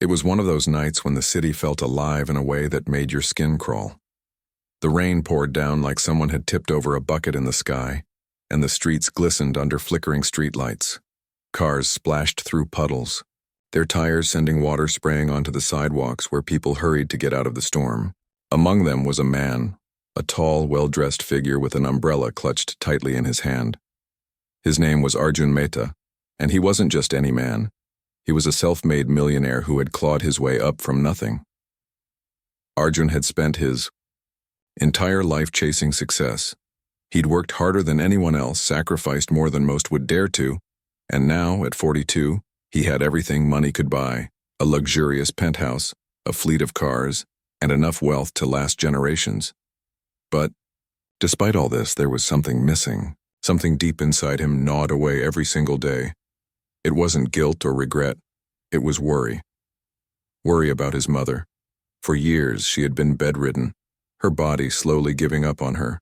It was one of those nights when the city felt alive in a way that made your skin crawl. The rain poured down like someone had tipped over a bucket in the sky, and the streets glistened under flickering streetlights. Cars splashed through puddles, their tires sending water spraying onto the sidewalks where people hurried to get out of the storm. Among them was a man, a tall, well-dressed figure with an umbrella clutched tightly in his hand. His name was Arjun Mehta, and he wasn't just any man. He was a self-made millionaire who had clawed his way up from nothing. Arjun had spent his entire life chasing success. He'd worked harder than anyone else, sacrificed more than most would dare to, and now, at 42, he had everything money could buy: a luxurious penthouse, a fleet of cars, and enough wealth to last generations. But, despite all this, there was something missing. Something deep inside him gnawed away every single day. It wasn't guilt or regret. It was worry. Worry about his mother. For years, she had been bedridden, her body slowly giving up on her.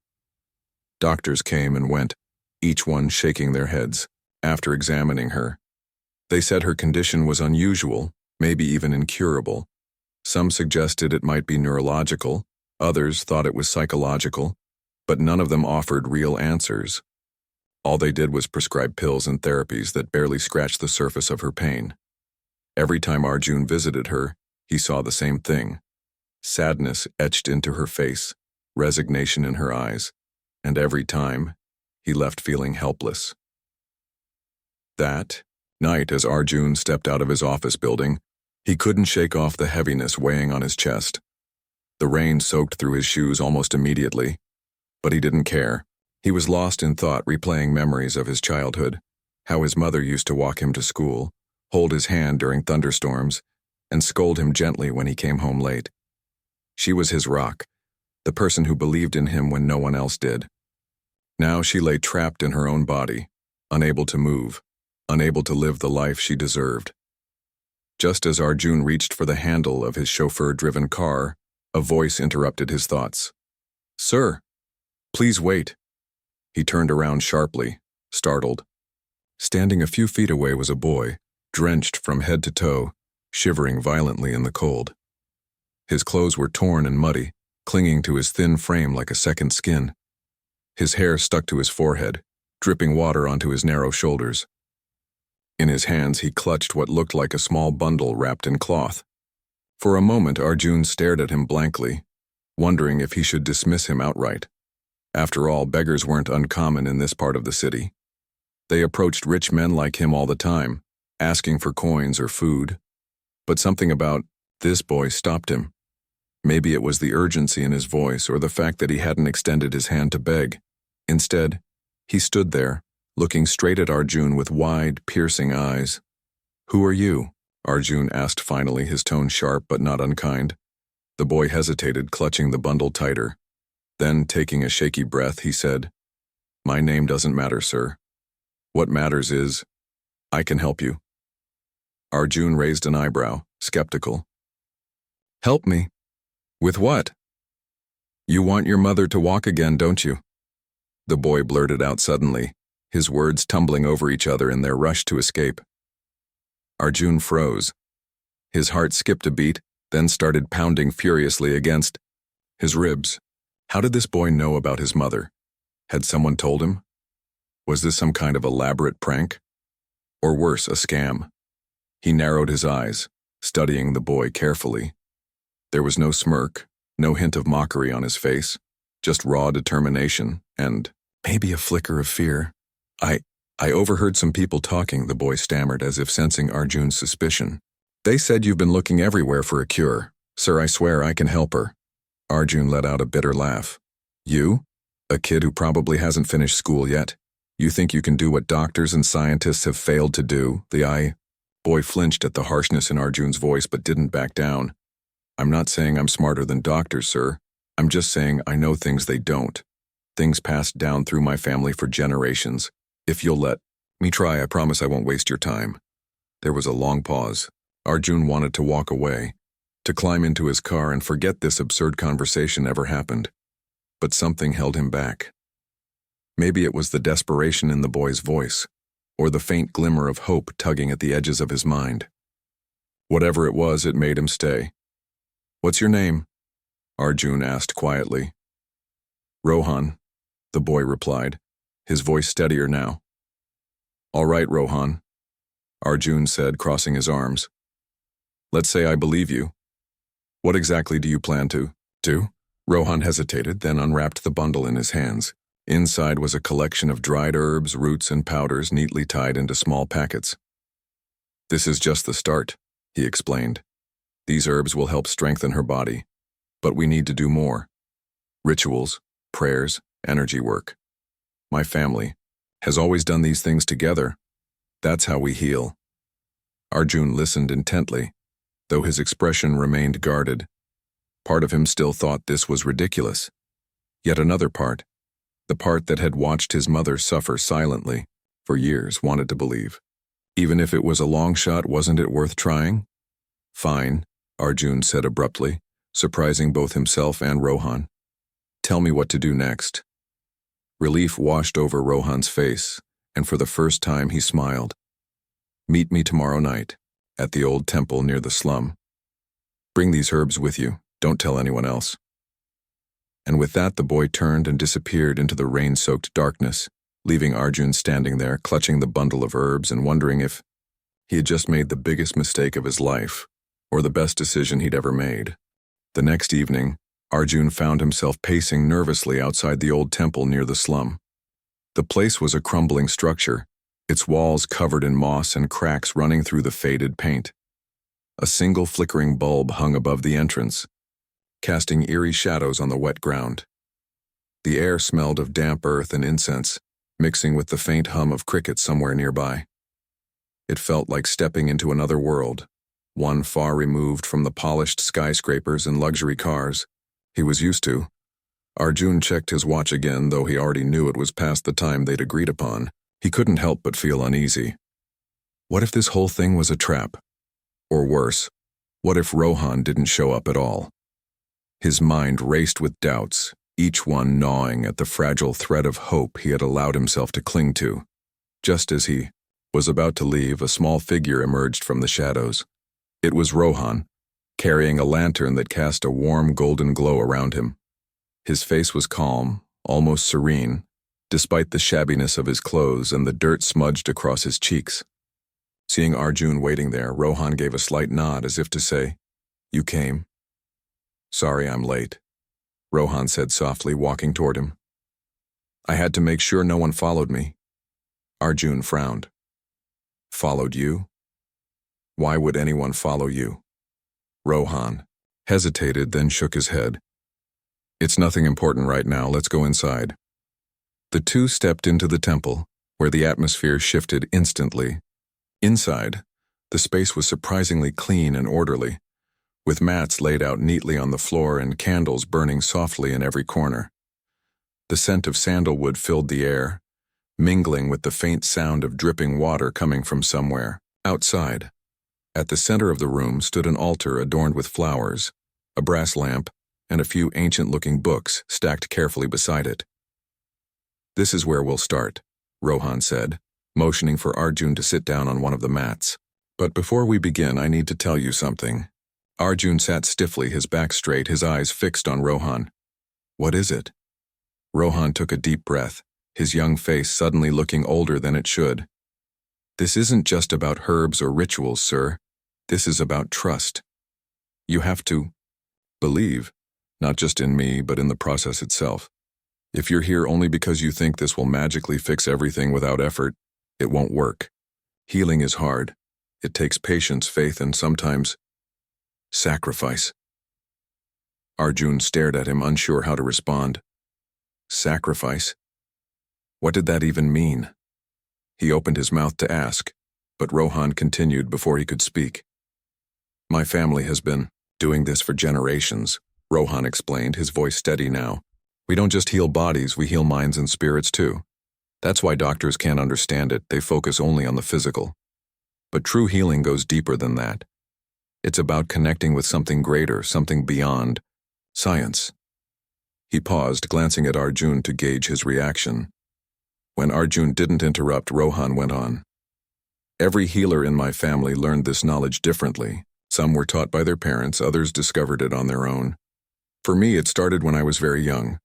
Doctors came and went, each one shaking their heads, after examining her. They said her condition was unusual, maybe even incurable. Some suggested it might be neurological, others thought it was psychological, but none of them offered real answers. All they did was prescribe pills and therapies that barely scratched the surface of her pain. Every time Arjun visited her, he saw the same thing: sadness etched into her face, resignation in her eyes, and every time, he left feeling helpless. That night, as Arjun stepped out of his office building, he couldn't shake off the heaviness weighing on his chest. The rain soaked through his shoes almost immediately, but he didn't care. He was lost in thought, replaying memories of his childhood, how his mother used to walk him to school, hold his hand during thunderstorms, and scold him gently when he came home late. She was his rock, the person who believed in him when no one else did. Now she lay trapped in her own body, unable to move, unable to live the life she deserved. Just as Arjun reached for the handle of his chauffeur-driven car, a voice interrupted his thoughts. "Sir, please wait." He turned around sharply, startled. Standing a few feet away was a boy, drenched from head to toe, shivering violently in the cold. His clothes were torn and muddy, clinging to his thin frame like a second skin. His hair stuck to his forehead, dripping water onto his narrow shoulders. In his hands, he clutched what looked like a small bundle wrapped in cloth. For a moment, Arjun stared at him blankly, wondering if he should dismiss him outright. After all, beggars weren't uncommon in this part of the city. They approached rich men like him all the time, asking for coins or food. But something about this boy stopped him. Maybe it was the urgency in his voice or the fact that he hadn't extended his hand to beg. Instead, he stood there, looking straight at Arjun with wide, piercing eyes. "Who are you?" Arjun asked finally, his tone sharp but not unkind. The boy hesitated, clutching the bundle tighter. Then, taking a shaky breath, he said, "My name doesn't matter, sir. What matters is, I can help you." Arjun raised an eyebrow, skeptical. "Help me? With what?" "You want your mother to walk again, don't you?" The boy blurted out suddenly, his words tumbling over each other in their rush to escape. Arjun froze. His heart skipped a beat, then started pounding furiously against his ribs. How did this boy know about his mother? Had someone told him? Was this some kind of elaborate prank? Or worse, a scam? He narrowed his eyes, studying the boy carefully. There was no smirk, no hint of mockery on his face, just raw determination and maybe a flicker of fear. I overheard some people talking," the boy stammered, as if sensing Arjun's suspicion. "They said you've been looking everywhere for a cure. Sir, I swear I can help her." Arjun let out a bitter laugh. "You? A kid who probably hasn't finished school yet? You think you can do what doctors and scientists have failed to do?" The boy flinched at the harshness in Arjun's voice but didn't back down. "I'm not saying I'm smarter than doctors, sir. I'm just saying I know things they don't. Things passed down through my family for generations. If you'll let me try, I promise I won't waste your time." There was a long pause. Arjun wanted to walk away, to climb into his car and forget this absurd conversation ever happened. But something held him back. Maybe it was the desperation in the boy's voice, or the faint glimmer of hope tugging at the edges of his mind. Whatever it was, it made him stay. "What's your name?" Arjun asked quietly. "Rohan," the boy replied, his voice steadier now. "All right, Rohan," Arjun said, crossing his arms. "Let's say I believe you. What exactly do you plan to do?" Rohan hesitated, then unwrapped the bundle in his hands. Inside was a collection of dried herbs, roots, and powders neatly tied into small packets. "This is just the start," he explained. "These herbs will help strengthen her body, but we need to do more. Rituals, prayers, energy work. My family has always done these things together. That's how we heal." Arjun listened intently, though his expression remained guarded. Part of him still thought this was ridiculous. Yet another part, the part that had watched his mother suffer silently for years, wanted to believe. Even if it was a long shot, wasn't it worth trying? "Fine," Arjun said abruptly, surprising both himself and Rohan. "Tell me what to do next." Relief washed over Rohan's face, and for the first time he smiled. "Meet me tomorrow night, at the old temple near the slum. Bring these herbs with you, don't tell anyone else." And with that, the boy turned and disappeared into the rain-soaked darkness, leaving Arjun standing there, clutching the bundle of herbs and wondering if he had just made the biggest mistake of his life, or the best decision he'd ever made. The next evening, Arjun found himself pacing nervously outside the old temple near the slum. The place was a crumbling structure, its walls covered in moss and cracks running through the faded paint. A single flickering bulb hung above the entrance, casting eerie shadows on the wet ground. The air smelled of damp earth and incense, mixing with the faint hum of crickets somewhere nearby. It felt like stepping into another world, one far removed from the polished skyscrapers and luxury cars he was used to. Arjun checked his watch again, though he already knew it was past the time they'd agreed upon. He couldn't help but feel uneasy. What if this whole thing was a trap? Or worse, what if Rohan didn't show up at all? His mind raced with doubts, each one gnawing at the fragile thread of hope he had allowed himself to cling to. Just as he was about to leave, a small figure emerged from the shadows. It was Rohan, carrying a lantern that cast a warm golden glow around him. His face was calm, almost serene, despite the shabbiness of his clothes and the dirt smudged across his cheeks. Seeing Arjun waiting there, Rohan gave a slight nod as if to say, "You came." "Sorry I'm late," Rohan said softly, walking toward him. "I had to make sure no one followed me." Arjun frowned. "Followed you? Why would anyone follow you?" Rohan hesitated, then shook his head. "It's nothing important right now, let's go inside." The two stepped into the temple, where the atmosphere shifted instantly. Inside, the space was surprisingly clean and orderly, with mats laid out neatly on the floor and candles burning softly in every corner. The scent of sandalwood filled the air, mingling with the faint sound of dripping water coming from somewhere outside. At the center of the room stood an altar adorned with flowers, a brass lamp, and a few ancient-looking books stacked carefully beside it. "This is where we'll start," Rohan said, motioning for Arjun to sit down on one of the mats. "But before we begin, I need to tell you something." Arjun sat stiffly, his back straight, his eyes fixed on Rohan. "What is it?" Rohan took a deep breath, his young face suddenly looking older than it should. "This isn't just about herbs or rituals, sir. This is about trust. You have to believe, not just in me, but in the process itself. If you're here only because you think this will magically fix everything without effort, it won't work. Healing is hard. It takes patience, faith, and sometimes sacrifice." Arjun stared at him, unsure how to respond. Sacrifice? What did that even mean? He opened his mouth to ask, but Rohan continued before he could speak. "My family has been doing this for generations," Rohan explained, his voice steady now. "We don't just heal bodies, we heal minds and spirits too. That's why doctors can't understand it, they focus only on the physical. But true healing goes deeper than that. It's about connecting with something greater, something beyond science." He paused, glancing at Arjun to gauge his reaction. When Arjun didn't interrupt, Rohan went on. "Every healer in my family learned this knowledge differently, Some were taught by their parents, others discovered it on their own. For me, it started when I was very young.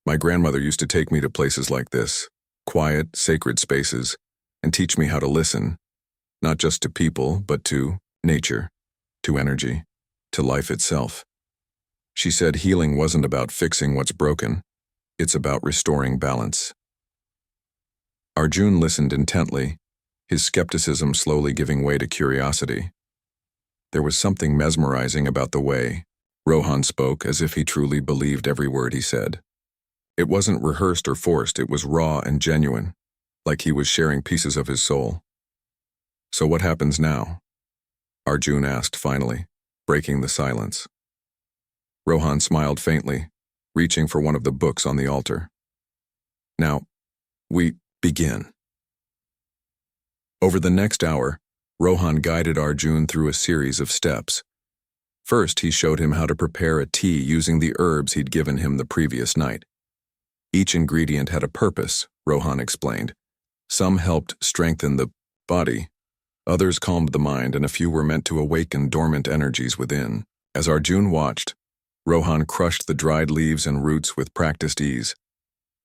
My grandmother used to take me to places like this, quiet, sacred spaces, and teach me how to listen, not just to people, but to nature, to energy, to life itself. She said healing wasn't about fixing what's broken, it's about restoring balance. Arjun listened intently, his skepticism slowly giving way to curiosity. There was something mesmerizing about the way Rohan spoke, as if he truly believed every word he said. It wasn't rehearsed or forced, it was raw and genuine, like he was sharing pieces of his soul. "So what happens now?" Arjun asked finally, breaking the silence. Rohan smiled faintly, reaching for one of the books on the altar. "Now, we begin." Over the next hour, Rohan guided Arjun through a series of steps. First, he showed him how to prepare a tea using the herbs he'd given him the previous night. Each ingredient had a purpose, Rohan explained. Some helped strengthen the body, others calmed the mind, and a few were meant to awaken dormant energies within. As Arjun watched, Rohan crushed the dried leaves and roots with practiced ease,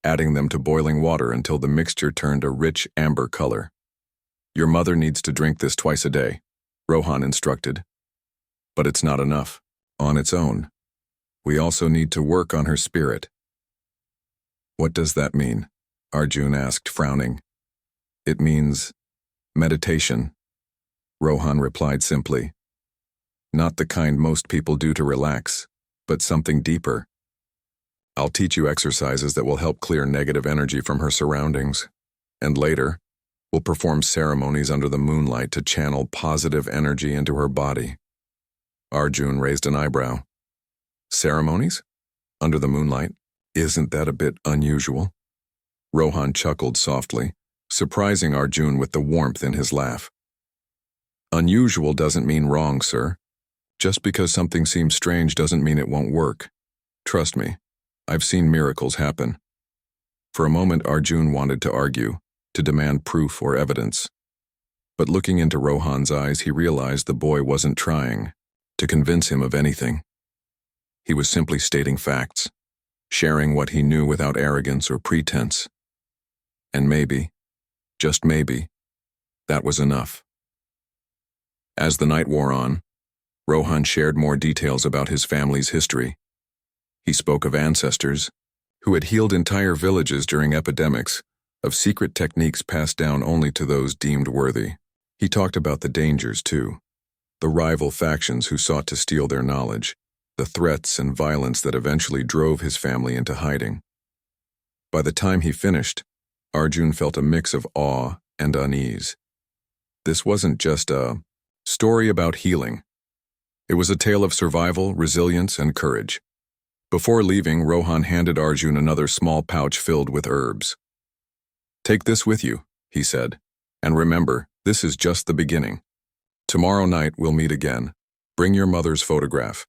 adding them to boiling water until the mixture turned a rich amber color. "Your mother needs to drink this twice a day," Rohan instructed. "But it's not enough, on its own. We also need to work on her spirit." "What does that mean?" Arjun asked, frowning. "It means meditation," Rohan replied simply. "Not the kind most people do to relax, but something deeper. I'll teach you exercises that will help clear negative energy from her surroundings, and later, we'll perform ceremonies under the moonlight to channel positive energy into her body." Arjun raised an eyebrow. "Ceremonies? Under the moonlight? Isn't that a bit unusual?" Rohan chuckled softly, surprising Arjun with the warmth in his laugh. "Unusual doesn't mean wrong, sir. Just because something seems strange doesn't mean it won't work. Trust me, I've seen miracles happen." For a moment, Arjun wanted to argue, to demand proof or evidence. But looking into Rohan's eyes, he realized the boy wasn't trying to convince him of anything. He was simply stating facts, sharing what he knew without arrogance or pretense. And maybe, just maybe, that was enough. As the night wore on, Rohan shared more details about his family's history. He spoke of ancestors who had healed entire villages during epidemics, of secret techniques passed down only to those deemed worthy. He talked about the dangers, too. The rival factions who sought to steal their knowledge, the threats and violence that eventually drove his family into hiding. By the time he finished, Arjun felt a mix of awe and unease. This wasn't just a story about healing. It was a tale of survival, resilience, and courage. Before leaving, Rohan handed Arjun another small pouch filled with herbs. "Take this with you," he said, "and remember, this is just the beginning. Tomorrow night we'll meet again. Bring your mother's photograph.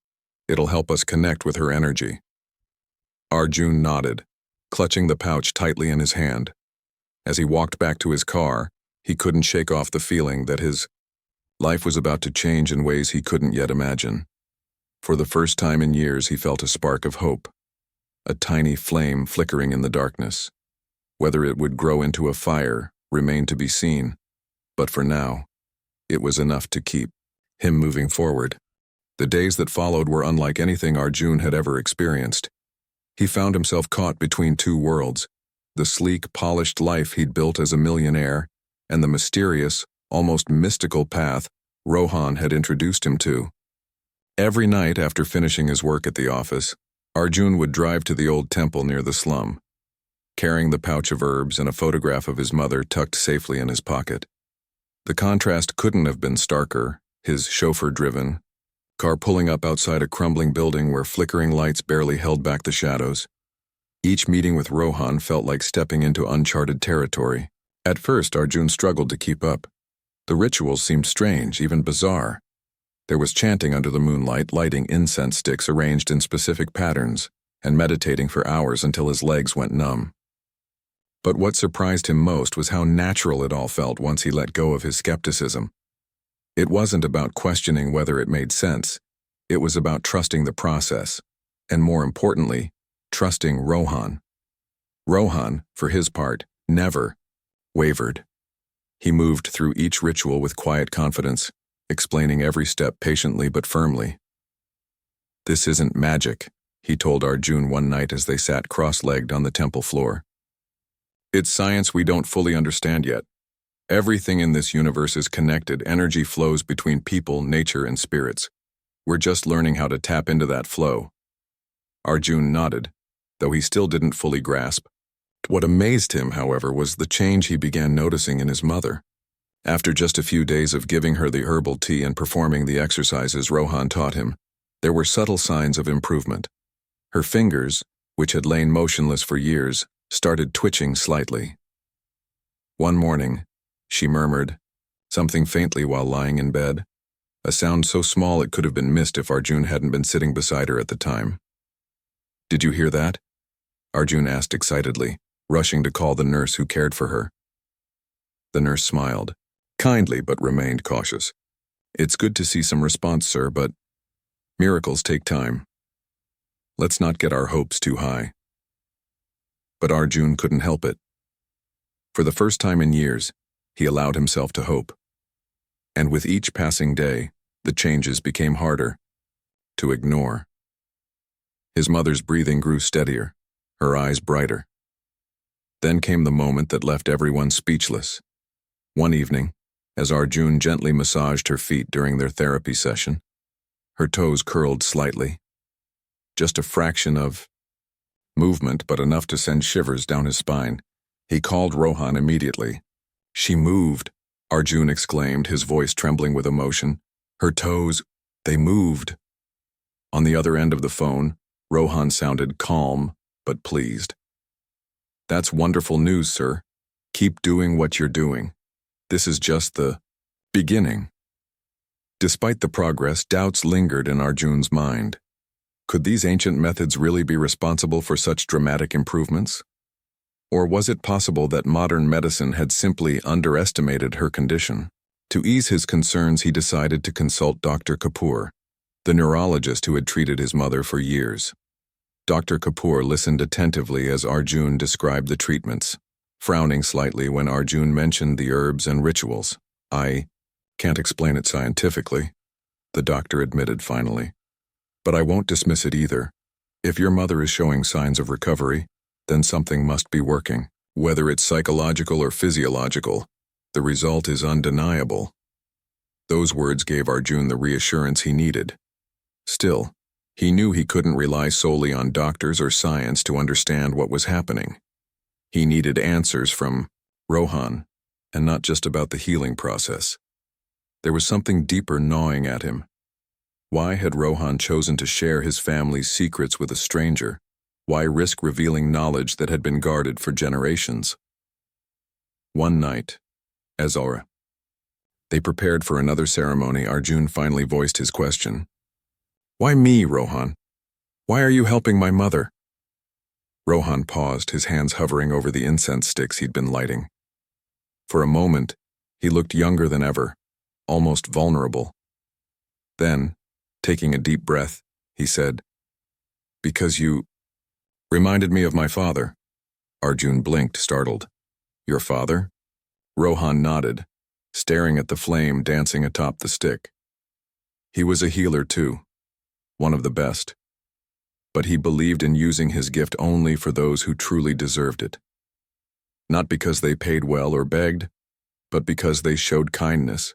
It'll help us connect with her energy." Arjun nodded, clutching the pouch tightly in his hand. As he walked back to his car, he couldn't shake off the feeling that his life was about to change in ways he couldn't yet imagine. For the first time in years, he felt a spark of hope, a tiny flame flickering in the darkness. Whether it would grow into a fire remained to be seen, but for now, it was enough to keep him moving forward. The days that followed were unlike anything Arjun had ever experienced. He found himself caught between two worlds, the sleek, polished life he'd built as a millionaire, and the mysterious, almost mystical path Rohan had introduced him to. Every night after finishing his work at the office, Arjun would drive to the old temple near the slum, carrying the pouch of herbs and a photograph of his mother tucked safely in his pocket. The contrast couldn't have been starker, his chauffeur-driven car pulling up outside a crumbling building where flickering lights barely held back the shadows. Each meeting with Rohan felt like stepping into uncharted territory. At first, Arjun struggled to keep up. The rituals seemed strange, even bizarre. There was chanting under the moonlight, lighting incense sticks arranged in specific patterns, and meditating for hours until his legs went numb. But what surprised him most was how natural it all felt once he let go of his skepticism. It wasn't about questioning whether it made sense. It was about trusting the process, and more importantly, trusting Rohan. Rohan, for his part, never wavered. He moved through each ritual with quiet confidence, explaining every step patiently but firmly. "This isn't magic," he told Arjun one night as they sat cross-legged on the temple floor. "It's science we don't fully understand yet. Everything in this universe is connected. Energy flows between people, nature, and spirits. We're just learning how to tap into that flow." Arjun nodded, though he still didn't fully grasp. What amazed him, however, was the change he began noticing in his mother. After just a few days of giving her the herbal tea and performing the exercises Rohan taught him, there were subtle signs of improvement. Her fingers, which had lain motionless for years, started twitching slightly. One morning, she murmured, something faintly while lying in bed, a sound so small it could have been missed if Arjun hadn't been sitting beside her at the time. "Did you hear that?" Arjun asked excitedly, rushing to call the nurse who cared for her. The nurse smiled, kindly but remained cautious. "It's good to see some response, sir, but miracles take time. Let's not get our hopes too high." But Arjun couldn't help it. For the first time in years, he allowed himself to hope. And with each passing day, the changes became harder to ignore. His mother's breathing grew steadier, her eyes brighter. Then came the moment that left everyone speechless. One evening, as Arjun gently massaged her feet during their therapy session, her toes curled slightly. Just a fraction of movement, but enough to send shivers down his spine. He called Rohan immediately. "She moved," Arjun exclaimed, his voice trembling with emotion. "Her toes, they moved." On the other end of the phone, Rohan sounded calm but pleased. "That's wonderful news, sir. Keep doing what you're doing. This is just the beginning." Despite the progress, doubts lingered in Arjun's mind. Could these ancient methods really be responsible for such dramatic improvements? Or was it possible that modern medicine had simply underestimated her condition? To ease his concerns, he decided to consult Dr. Kapoor, the neurologist who had treated his mother for years. Dr. Kapoor listened attentively as Arjun described the treatments, frowning slightly when Arjun mentioned the herbs and rituals. "I can't explain it scientifically," the doctor admitted finally. "But I won't dismiss it either. If your mother is showing signs of recovery, then something must be working. Whether it's psychological or physiological, the result is undeniable." Those words gave Arjun the reassurance he needed. Still, he knew he couldn't rely solely on doctors or science to understand what was happening. He needed answers from Rohan, and not just about the healing process. There was something deeper gnawing at him. Why had Rohan chosen to share his family's secrets with a stranger? Why risk revealing knowledge that had been guarded for generations? One night, as they prepared for another ceremony, Arjun finally voiced his question. "Why me, Rohan? Why are you helping my mother?" Rohan paused, his hands hovering over the incense sticks he'd been lighting. For a moment, he looked younger than ever, almost vulnerable. Then, taking a deep breath, he said, "Because you reminded me of my father." Arjun blinked, startled. "Your father?" Rohan nodded, staring at the flame dancing atop the stick. "He was a healer too, one of the best. But he believed in using his gift only for those who truly deserved it. Not because they paid well or begged, but because they showed kindness,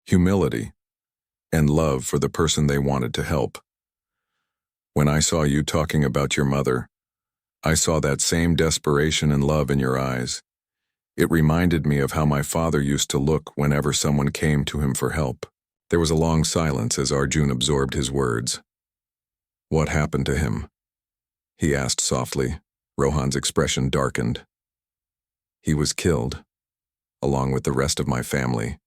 humility, and love for the person they wanted to help. When I saw you talking about your mother, I saw that same desperation and love in your eyes. It reminded me of how my father used to look whenever someone came to him for help." There was a long silence as Arjun absorbed his words. "What happened to him?" he asked softly. Rohan's expression darkened. "He was killed, along with the rest of my family."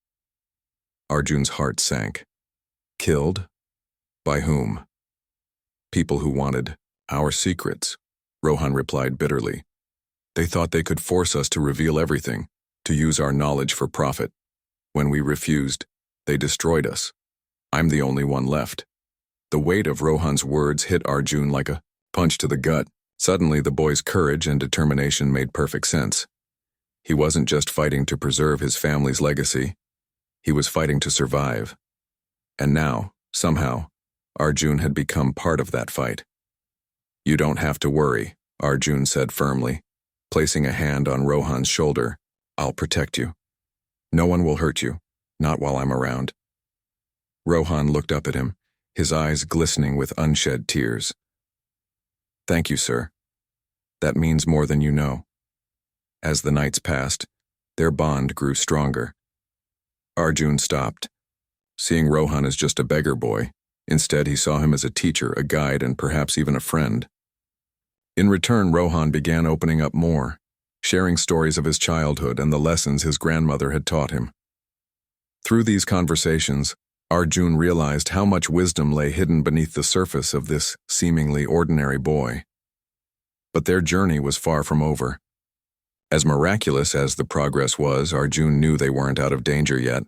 Arjun's heart sank. "Killed? By whom?" "People who wanted our secrets," Rohan replied bitterly. "They thought they could force us to reveal everything, to use our knowledge for profit. When we refused, They destroyed us. I'm the only one left. The weight of Rohan's words hit Arjun like a punch to the gut. Suddenly, the boy's courage and determination made perfect sense. He wasn't just fighting to preserve his family's legacy. He was fighting to survive. And now, somehow, Arjun had become part of that fight. You don't have to worry, Arjun said firmly, placing a hand on Rohan's shoulder. I'll protect you. No one will hurt you, not while I'm around. Rohan looked up at him, his eyes glistening with unshed tears. Thank you, sir. That means more than you know. As the nights passed, their bond grew stronger. Arjun stopped, seeing Rohan as just a beggar boy. Instead, he saw him as a teacher, a guide, and perhaps even a friend. In return, Rohan began opening up more, sharing stories of his childhood and the lessons his grandmother had taught him. Through these conversations, Arjun realized how much wisdom lay hidden beneath the surface of this seemingly ordinary boy. But their journey was far from over. As miraculous as the progress was, Arjun knew they weren't out of danger yet.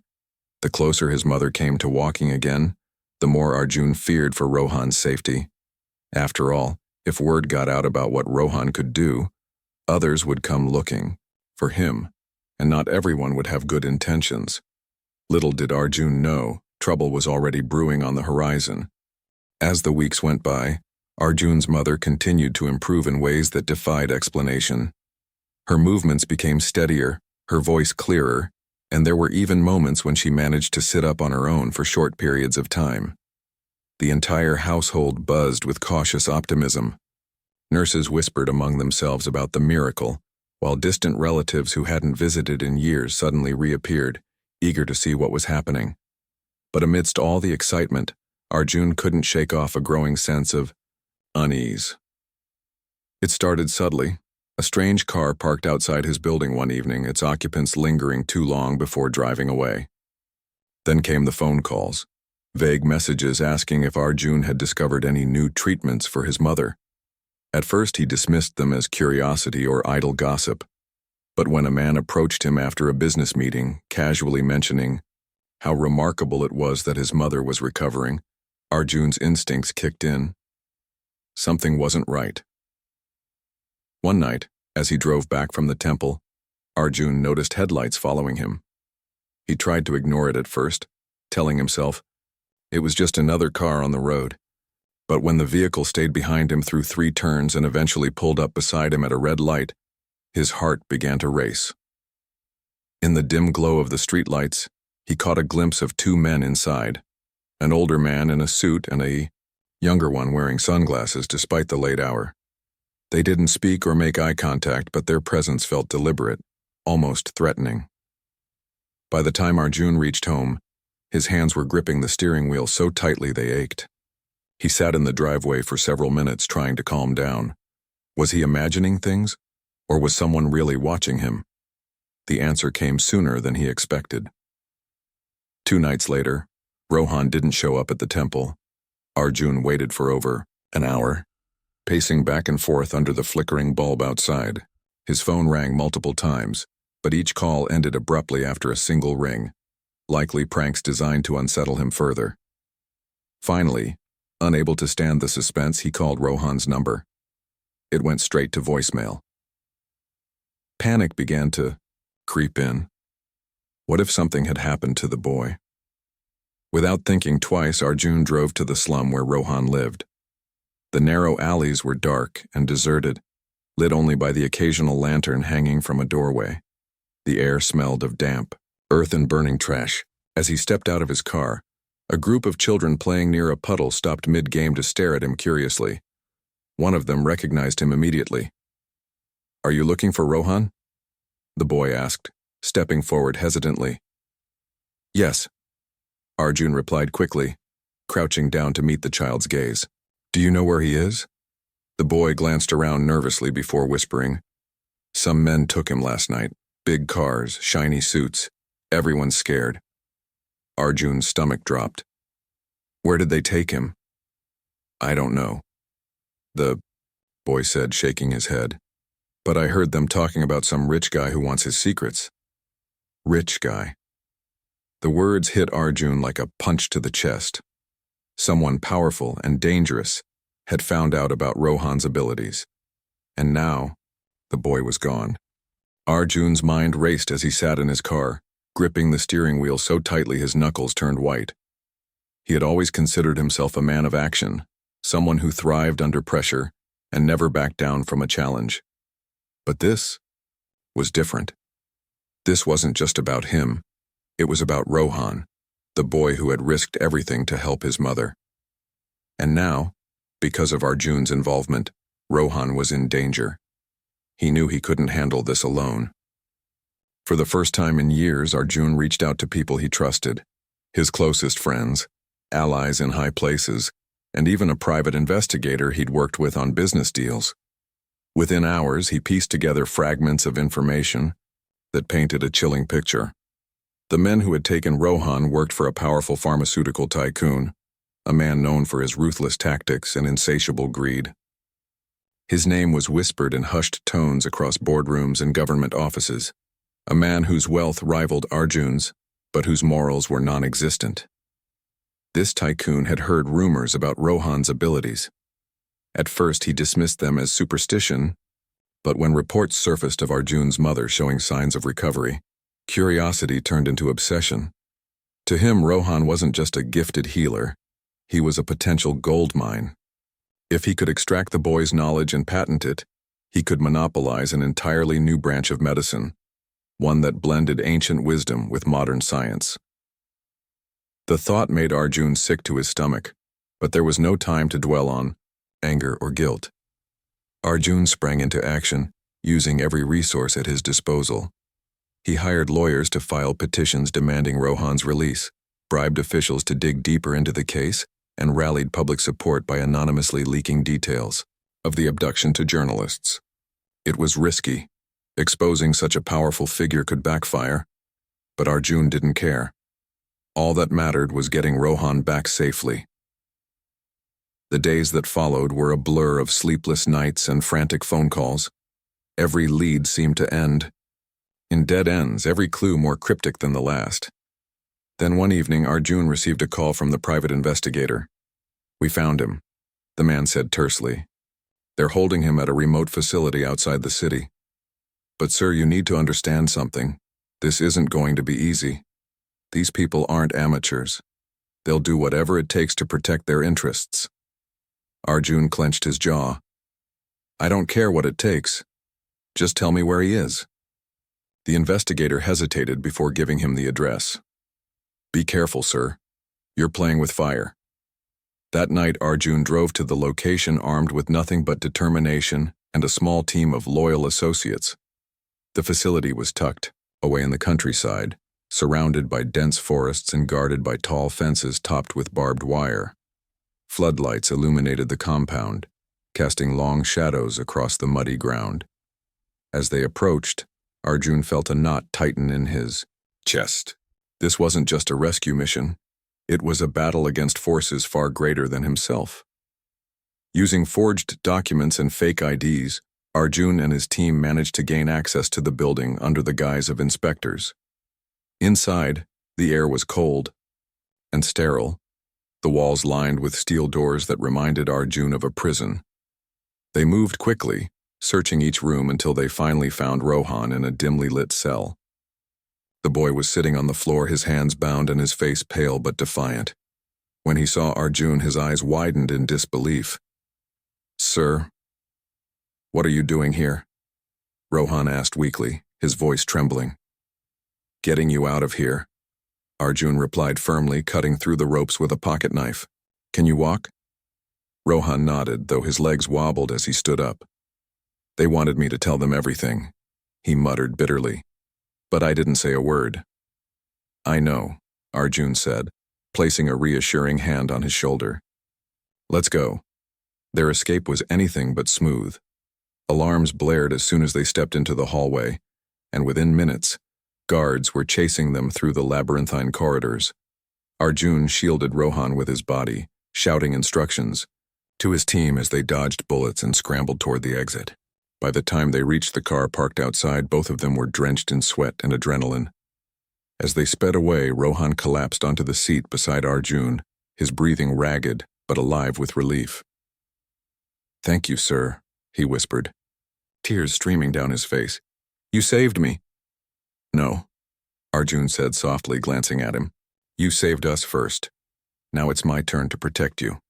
The closer his mother came to walking again, the more Arjun feared for Rohan's safety. After all, if word got out about what Rohan could do, others would come looking for him, and not everyone would have good intentions. Little did Arjun know, trouble was already brewing on the horizon. As the weeks went by, Arjun's mother continued to improve in ways that defied explanation. Her movements became steadier, her voice clearer, and there were even moments when she managed to sit up on her own for short periods of time. The entire household buzzed with cautious optimism. Nurses whispered among themselves about the miracle, while distant relatives who hadn't visited in years suddenly reappeared, eager to see what was happening. But amidst all the excitement, Arjun couldn't shake off a growing sense of unease. It started subtly. A strange car parked outside his building one evening, its occupants lingering too long before driving away. Then came the phone calls, vague messages asking if Arjun had discovered any new treatments for his mother. At first he dismissed them as curiosity or idle gossip, but when a man approached him after a business meeting, casually mentioning how remarkable it was that his mother was recovering, Arjun's instincts kicked in. Something wasn't right. One night, as he drove back from the temple, Arjun noticed headlights following him. He tried to ignore it at first, telling himself it was just another car on the road. But when the vehicle stayed behind him through 3 turns and eventually pulled up beside him at a red light, his heart began to race. In the dim glow of the streetlights, he caught a glimpse of 2 men inside, an older man in a suit and a younger one wearing sunglasses despite the late hour. They didn't speak or make eye contact, but their presence felt deliberate, almost threatening. By the time Arjun reached home, his hands were gripping the steering wheel so tightly they ached. He sat in the driveway for several minutes trying to calm down. Was he imagining things, or was someone really watching him? The answer came sooner than he expected. 2 nights later, Rohan didn't show up at the temple. Arjun waited for over an hour, pacing back and forth under the flickering bulb outside. His phone rang multiple times, but each call ended abruptly after a single ring, likely pranks designed to unsettle him further. Finally, unable to stand the suspense, he called Rohan's number. It went straight to voicemail. Panic began to creep in. What if something had happened to the boy? Without thinking twice, Arjun drove to the slum where Rohan lived. The narrow alleys were dark and deserted, lit only by the occasional lantern hanging from a doorway. The air smelled of damp, earth and burning trash. As he stepped out of his car, a group of children playing near a puddle stopped mid-game to stare at him curiously. One of them recognized him immediately. "Are you looking for Rohan?" the boy asked, stepping forward hesitantly. "Yes," Arjun replied quickly, crouching down to meet the child's gaze. "Do you know where he is?" The boy glanced around nervously before whispering, "Some men took him last night. Big cars, shiny suits. Everyone's scared." Arjun's stomach dropped. "Where did they take him?" "I don't know," the boy said, shaking his head. "But I heard them talking about some rich guy who wants his secrets." "Rich guy?" The words hit Arjun like a punch to the chest. Someone powerful and dangerous had found out about Rohan's abilities. And now, the boy was gone. Arjun's mind raced as he sat in his car, gripping the steering wheel so tightly his knuckles turned white. He had always considered himself a man of action, someone who thrived under pressure and never backed down from a challenge. But this was different. This wasn't just about him. It was about Rohan, the boy who had risked everything to help his mother. And now, because of Arjun's involvement, Rohan was in danger. He knew he couldn't handle this alone. For the first time in years, Arjun reached out to people he trusted, his closest friends, allies in high places, and even a private investigator he'd worked with on business deals. Within hours, he pieced together fragments of information that painted a chilling picture. The men who had taken Rohan worked for a powerful pharmaceutical tycoon, a man known for his ruthless tactics and insatiable greed. His name was whispered in hushed tones across boardrooms and government offices, a man whose wealth rivaled Arjun's, but whose morals were non-existent. This tycoon had heard rumors about Rohan's abilities. At first, he dismissed them as superstition, but when reports surfaced of Arjun's mother showing signs of recovery, curiosity turned into obsession. To him, Rohan wasn't just a gifted healer. He was a potential gold mine. If he could extract the boy's knowledge and patent it, he could monopolize an entirely new branch of medicine, one that blended ancient wisdom with modern science. The thought made Arjun sick to his stomach, but there was no time to dwell on anger or guilt. Arjun sprang into action, using every resource at his disposal. He hired lawyers to file petitions demanding Rohan's release, bribed officials to dig deeper into the case, and rallied public support by anonymously leaking details of the abduction to journalists. It was risky. Exposing such a powerful figure could backfire, but Arjun didn't care. All that mattered was getting Rohan back safely. The days that followed were a blur of sleepless nights and frantic phone calls. Every lead seemed to end in dead ends, every clue more cryptic than the last. Then one evening, Arjun received a call from the private investigator. "We found him," the man said tersely. "They're holding him at a remote facility outside the city. But sir, you need to understand something. This isn't going to be easy. These people aren't amateurs. They'll do whatever it takes to protect their interests." Arjun clenched his jaw. "I don't care what it takes. Just tell me where he is." The investigator hesitated before giving him the address. "Be careful, sir. You're playing with fire." That night, Arjun drove to the location armed with nothing but determination and a small team of loyal associates. The facility was tucked away in the countryside, surrounded by dense forests and guarded by tall fences topped with barbed wire. Floodlights illuminated the compound, casting long shadows across the muddy ground. As they approached, Arjun felt a knot tighten in his chest. This wasn't just a rescue mission. It was a battle against forces far greater than himself. Using forged documents and fake IDs, Arjun and his team managed to gain access to the building under the guise of inspectors. Inside, the air was cold and sterile, the walls lined with steel doors that reminded Arjun of a prison. They moved quickly, searching each room until they finally found Rohan in a dimly lit cell. The boy was sitting on the floor, his hands bound and his face pale but defiant. When he saw Arjun, his eyes widened in disbelief. "Sir, what are you doing here?" Rohan asked weakly, his voice trembling. "Getting you out of here," Arjun replied firmly, cutting through the ropes with a pocket knife. "Can you walk?" Rohan nodded, though his legs wobbled as he stood up. "They wanted me to tell them everything," he muttered bitterly. "But I didn't say a word." "I know," Arjun said, placing a reassuring hand on his shoulder. "Let's go." Their escape was anything but smooth. Alarms blared as soon as they stepped into the hallway, and within minutes, guards were chasing them through the labyrinthine corridors. Arjun shielded Rohan with his body, shouting instructions to his team as they dodged bullets and scrambled toward the exit. By the time they reached the car parked outside, both of them were drenched in sweat and adrenaline. As they sped away, Rohan collapsed onto the seat beside Arjun, his breathing ragged but alive with relief. "Thank you, sir," he whispered, tears streaming down his face. "You saved me." "No," Arjun said softly, glancing at him. "You saved us first. Now it's my turn to protect you."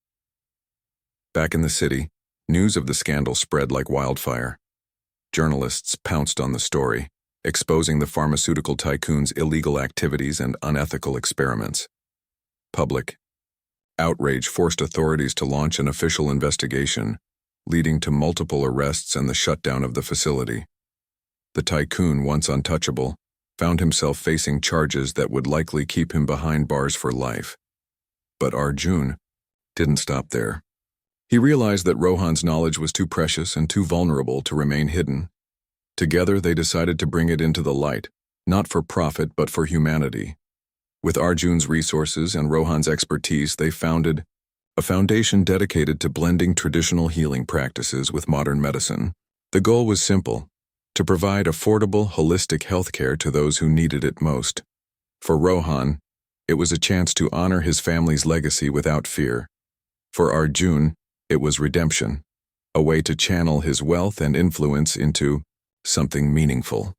Back in the city, news of the scandal spread like wildfire. Journalists pounced on the story, exposing the pharmaceutical tycoon's illegal activities and unethical experiments. Public outrage forced authorities to launch an official investigation, leading to multiple arrests and the shutdown of the facility. The tycoon, once untouchable, found himself facing charges that would likely keep him behind bars for life. But Arjun didn't stop there. He realized that Rohan's knowledge was too precious and too vulnerable to remain hidden. Together, they decided to bring it into the light, not for profit but for humanity. With Arjun's resources and Rohan's expertise, they founded a foundation dedicated to blending traditional healing practices with modern medicine. The goal was simple: to provide affordable, holistic healthcare to those who needed it most. For Rohan, it was a chance to honor his family's legacy without fear. For Arjun, it was redemption, a way to channel his wealth and influence into something meaningful.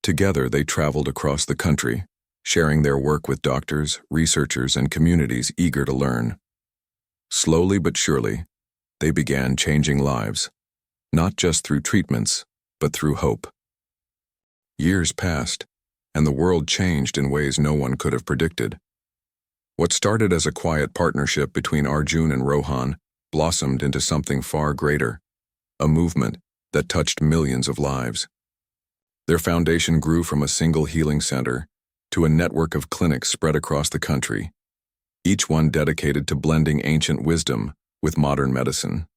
Together, they traveled across the country, sharing their work with doctors, researchers, and communities eager to learn. Slowly but surely, they began changing lives, not just through treatments, but through hope. Years passed, and the world changed in ways no one could have predicted. What started as a quiet partnership between Arjun and Rohan blossomed into something far greater, a movement that touched millions of lives. Their foundation grew from a single healing center to a network of clinics spread across the country, each one dedicated to blending ancient wisdom with modern medicine.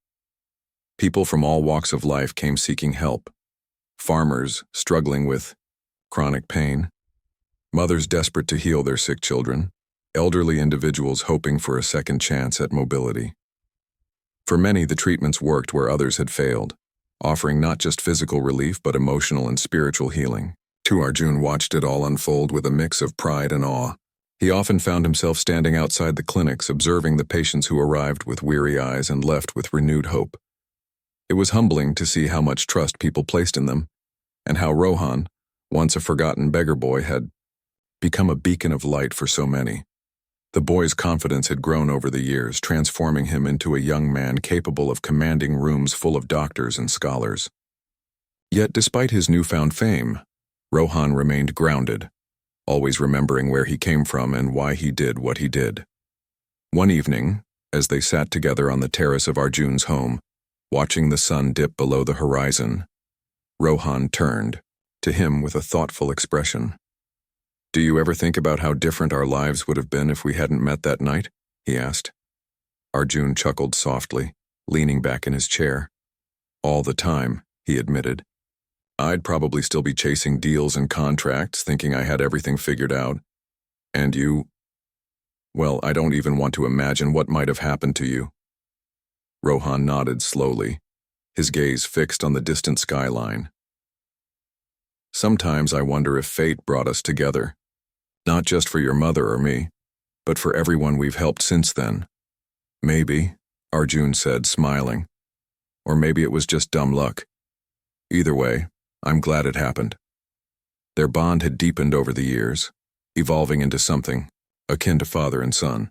People from all walks of life came seeking help: farmers struggling with chronic pain, mothers desperate to heal their sick children, elderly individuals hoping for a second chance at mobility. For many, the treatments worked where others had failed, offering not just physical relief but emotional and spiritual healing. Arjun watched it all unfold with a mix of pride and awe. He often found himself standing outside the clinics, observing the patients who arrived with weary eyes and left with renewed hope. It was humbling to see how much trust people placed in them, and how Rohan, once a forgotten beggar boy, had become a beacon of light for so many. The boy's confidence had grown over the years, transforming him into a young man capable of commanding rooms full of doctors and scholars. Yet, despite his newfound fame, Rohan remained grounded, always remembering where he came from and why he did what he did. One evening, as they sat together on the terrace of Arjun's home, watching the sun dip below the horizon, Rohan turned to him with a thoughtful expression. "Do you ever think about how different our lives would have been if we hadn't met that night?" he asked. Arjun chuckled softly, leaning back in his chair. "All the time," he admitted. "I'd probably still be chasing deals and contracts, thinking I had everything figured out. And you? Well, I don't even want to imagine what might have happened to you." Rohan nodded slowly, his gaze fixed on the distant skyline. "Sometimes I wonder if fate brought us together, not just for your mother or me, but for everyone we've helped since then." "Maybe," Arjun said, smiling. "Or maybe it was just dumb luck. Either way, I'm glad it happened." Their bond had deepened over the years, evolving into something akin to father and son.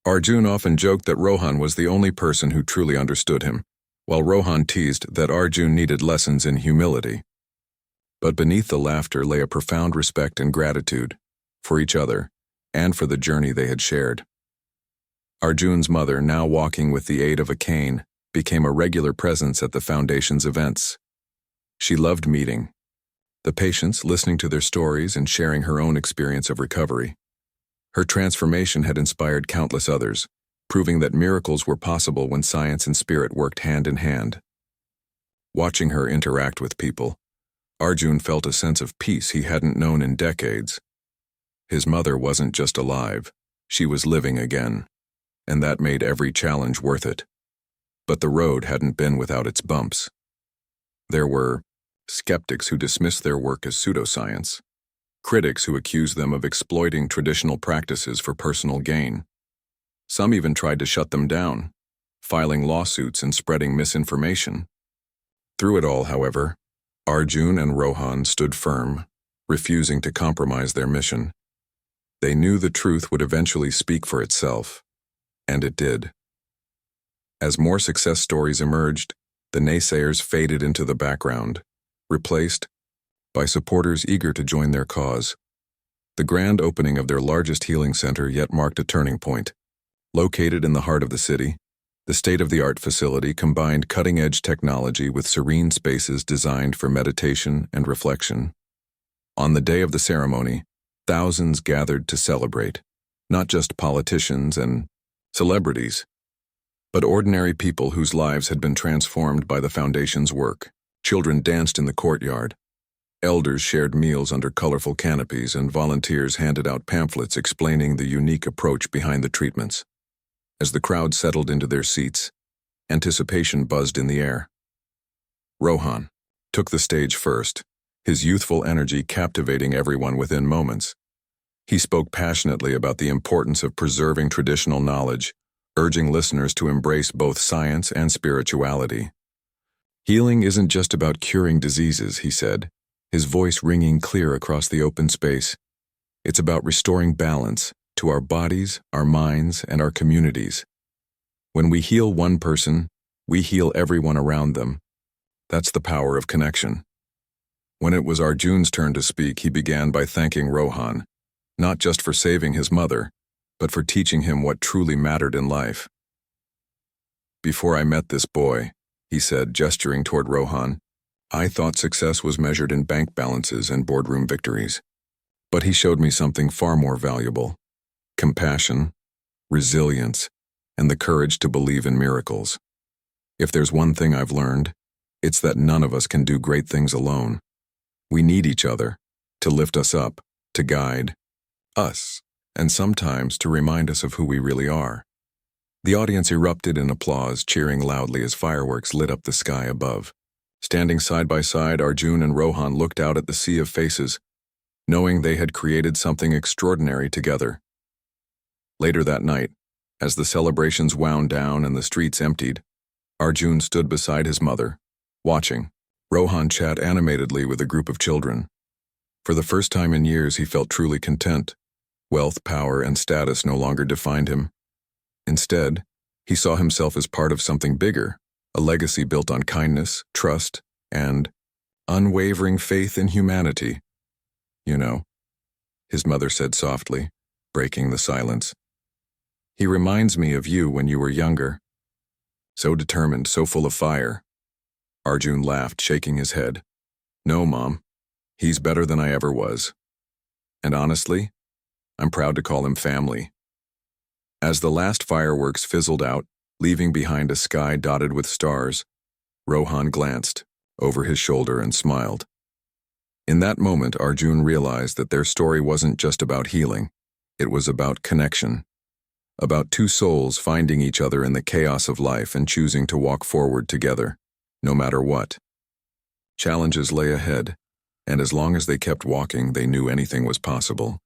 Arjun often joked that Rohan was the only person who truly understood him, while Rohan teased that Arjun needed lessons in humility. But beneath the laughter lay a profound respect and gratitude for each other and for the journey they had shared. Arjun's mother, now walking with the aid of a cane, became a regular presence at the Foundation's events. She loved meeting the patients, listening to their stories, and sharing her own experience of recovery. Her transformation had inspired countless others, proving that miracles were possible when science and spirit worked hand in hand. Watching her interact with people, Arjun felt a sense of peace he hadn't known in decades. His mother wasn't just alive, she was living again, and that made every challenge worth it. But the road hadn't been without its bumps. There were skeptics who dismissed their work as pseudoscience, critics who accused them of exploiting traditional practices for personal gain. Some even tried to shut them down, filing lawsuits and spreading misinformation. Through it all, however, Arjun and Rohan stood firm, refusing to compromise their mission. They knew the truth would eventually speak for itself, and it did. As more success stories emerged, the naysayers faded into the background, replaced by supporters eager to join their cause. The grand opening of their largest healing center yet marked a turning point. Located in the heart of the city, the state-of-the-art facility combined cutting-edge technology with serene spaces designed for meditation and reflection. On the day of the ceremony, thousands gathered to celebrate, not just politicians and celebrities, but ordinary people whose lives had been transformed by the foundation's work. Children danced in the courtyard. Elders shared meals under colorful canopies, and volunteers handed out pamphlets explaining the unique approach behind the treatments. As the crowd settled into their seats, anticipation buzzed in the air. Rohan took the stage first, his youthful energy captivating everyone within moments. He spoke passionately about the importance of preserving traditional knowledge, urging listeners to embrace both science and spirituality. Healing isn't just about curing diseases, he said, his voice ringing clear across the open space. It's about restoring balance to our bodies, our minds, and our communities. When we heal one person, we heal everyone around them. That's the power of connection. When it was Arjun's turn to speak, he began by thanking Rohan, not just for saving his mother, but for teaching him what truly mattered in life. Before I met this boy, he said, gesturing toward Rohan, I thought success was measured in bank balances and boardroom victories. But he showed me something far more valuable: compassion, resilience, and the courage to believe in miracles. If there's one thing I've learned, it's that none of us can do great things alone. We need each other to lift us up, to guide us, and sometimes to remind us of who we really are. The audience erupted in applause, cheering loudly as fireworks lit up the sky above. Standing side by side, Arjun and Rohan looked out at the sea of faces, knowing they had created something extraordinary together. Later that night, as the celebrations wound down and the streets emptied, Arjun stood beside his mother, watching Rohan chat animatedly with a group of children. For the first time in years, he felt truly content. Wealth, power, and status no longer defined him. Instead, he saw himself as part of something bigger, a legacy built on kindness, trust, and unwavering faith in humanity. You know, his mother said softly, breaking the silence. He reminds me of you when you were younger. So determined, so full of fire. Arjun laughed, shaking his head. No, Mom. He's better than I ever was. And honestly, I'm proud to call him family. As the last fireworks fizzled out, leaving behind a sky dotted with stars, Rohan glanced over his shoulder and smiled. In that moment, Arjun realized that their story wasn't just about healing. It was about connection. About two souls finding each other in the chaos of life and choosing to walk forward together, no matter what. Challenges lay ahead, and as long as they kept walking, they knew anything was possible.